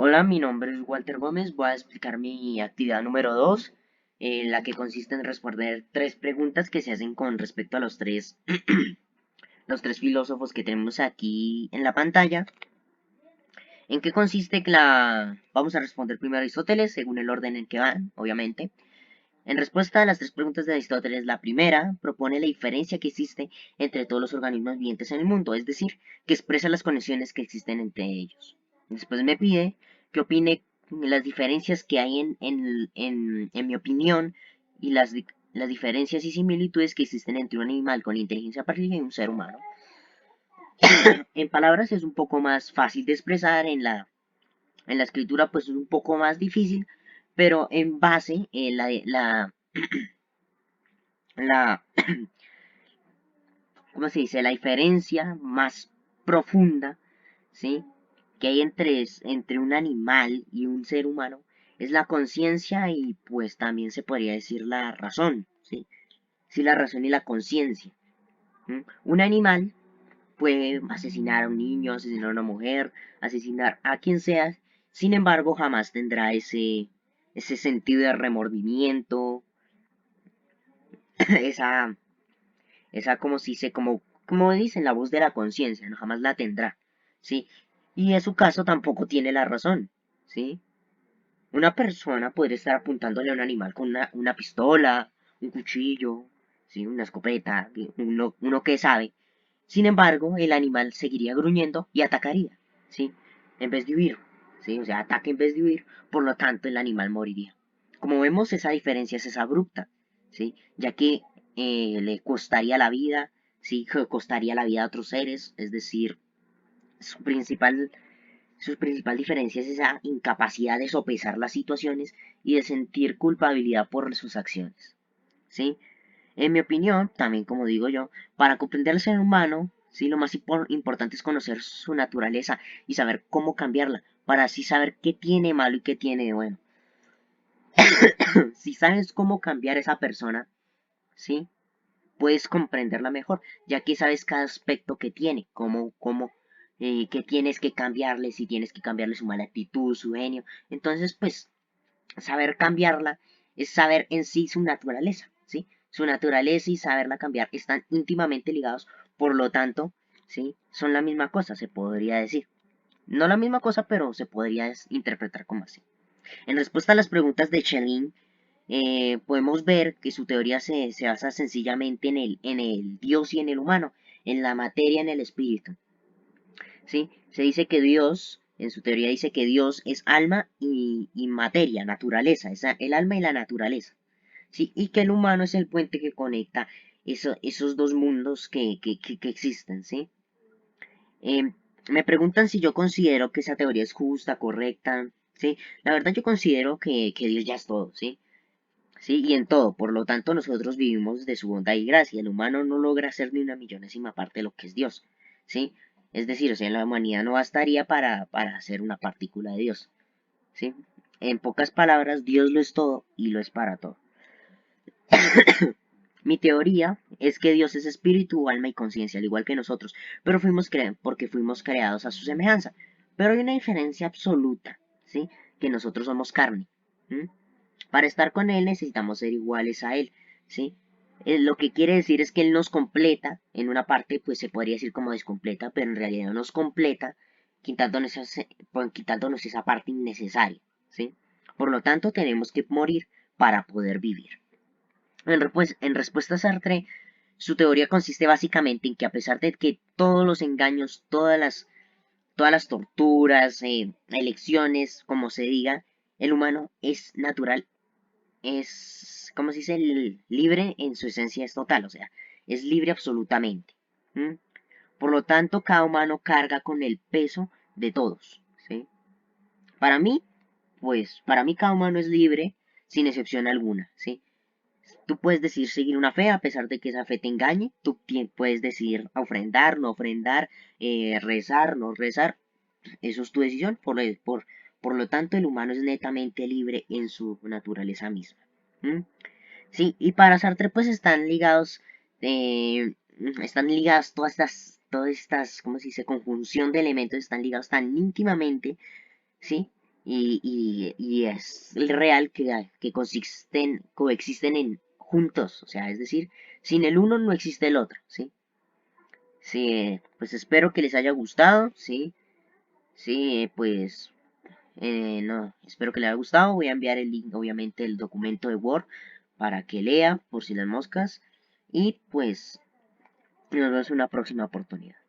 Hola, mi nombre es Walter Gómez. Voy a explicar mi actividad número 2, la que consiste en responder tres preguntas que se hacen con respecto a los tres filósofos que tenemos aquí en la pantalla. ¿En qué consiste Vamos a responder primero a Aristóteles, según el orden en que van, obviamente. En respuesta a las tres preguntas de Aristóteles, la primera propone la diferencia que existe entre todos los organismos vivientes en el mundo, es decir, que expresa las conexiones que existen entre ellos. Después me pide que opine las diferencias que hay en mi opinión y las diferencias y similitudes que existen entre un animal con inteligencia artificial y un ser humano. En palabras es un poco más fácil de expresar, en la escritura pues es un poco más difícil, pero en base, la, ¿cómo se dice? La diferencia más profunda, ¿sí? Que hay entre un animal y un ser humano es la conciencia y pues también se podría decir la razón, ¿sí? Sí, la razón y la conciencia. Un animal puede asesinar a un niño, asesinar a una mujer, asesinar a quien sea, sin embargo jamás tendrá ese sentido de remordimiento, esa, como si se, como dicen, la voz de la conciencia, no jamás la tendrá, ¿sí? Y en su caso tampoco tiene la razón, ¿sí? Una persona podría estar apuntándole a un animal con una pistola, un cuchillo, ¿sí? Una escopeta, uno que sabe. Sin embargo, el animal seguiría gruñendo y atacaría, ¿sí? En vez de huir, ¿sí? O sea, ataque en vez de huir, por lo tanto el animal moriría. Como vemos, esa diferencia es abrupta, ¿sí? Ya que le costaría la vida, ¿sí? Costaría la vida a otros seres, es decir, su principal, su principal diferencia es esa incapacidad de sopesar las situaciones y de sentir culpabilidad por sus acciones, ¿sí? En mi opinión, también como digo yo, para comprender al ser humano, ¿sí? Lo más importante es conocer su naturaleza y saber cómo cambiarla, para así saber qué tiene malo y qué tiene de bueno. Si sabes cómo cambiar a esa persona, ¿sí? Puedes comprenderla mejor, ya que sabes cada aspecto que tiene, qué tienes que cambiarle, si tienes que cambiarle su mala actitud, su genio. Entonces, pues, saber cambiarla es saber en sí su naturaleza, ¿sí? Su naturaleza y saberla cambiar están íntimamente ligados, por lo tanto, ¿sí? Son la misma cosa, se podría decir. No la misma cosa, pero se podría interpretar como así. En respuesta a las preguntas de Schelling, podemos ver que su teoría se basa sencillamente en el Dios y en el humano, en la materia, en el espíritu. ¿Sí? Se dice que Dios, en su teoría dice que Dios es alma y materia, naturaleza, el alma y la naturaleza. ¿Sí? Y que el humano es el puente que conecta esos dos mundos que existen. ¿Sí? Eh, Me preguntan si yo considero que esa teoría es justa, correcta. ¿Sí? La verdad yo considero que Dios ya es todo. ¿Sí? Sí, y en todo, por lo tanto nosotros vivimos de su bondad y gracia. El humano no logra ser ni una millonésima parte de lo que es Dios, ¿sí? Es decir, o sea, la humanidad no bastaría para ser una partícula de Dios, ¿sí? En pocas palabras, Dios lo es todo y lo es para todo. Mi teoría es que Dios es espíritu, alma y conciencia, al igual que nosotros, pero porque fuimos creados a su semejanza. Pero hay una diferencia absoluta, ¿sí? Que nosotros somos carne. ¿Sí? Para estar con Él necesitamos ser iguales a Él, ¿sí? Lo que quiere decir es que Él nos completa, en una parte pues se podría decir como descompleta, pero en realidad nos completa quitándonos esa parte innecesaria, ¿sí? Por lo tanto tenemos que morir para poder vivir. En respuesta a Sartre, su teoría consiste básicamente en que a pesar de que todos los engaños, todas las torturas, elecciones, como se diga, el humano es natural, como se dice, libre en su esencia es total, o sea, es libre absolutamente. ¿Mm? Por lo tanto, cada humano carga con el peso de todos, ¿sí? Para mí, para mí cada humano es libre sin excepción alguna, ¿sí? Tú puedes decidir seguir una fe a pesar de que esa fe te engañe, tú puedes decidir ofrendar, no ofrendar, rezar, no rezar, eso es tu decisión, por lo tanto el humano es netamente libre en su naturaleza misma. ¿Mm? Sí, y para Sartre pues están ligadas todas estas, ¿cómo se dice? Conjunción de elementos están ligados tan íntimamente, ¿sí? y es real que coexisten juntos, o sea, es decir, sin el uno no existe el otro, ¿sí? Sí, pues espero que les haya gustado, ¿sí? Sí, pues no, espero que les haya gustado. Voy a enviar el link, obviamente, el documento de Word para que lea por si las moscas. Y pues nos vemos en una próxima oportunidad.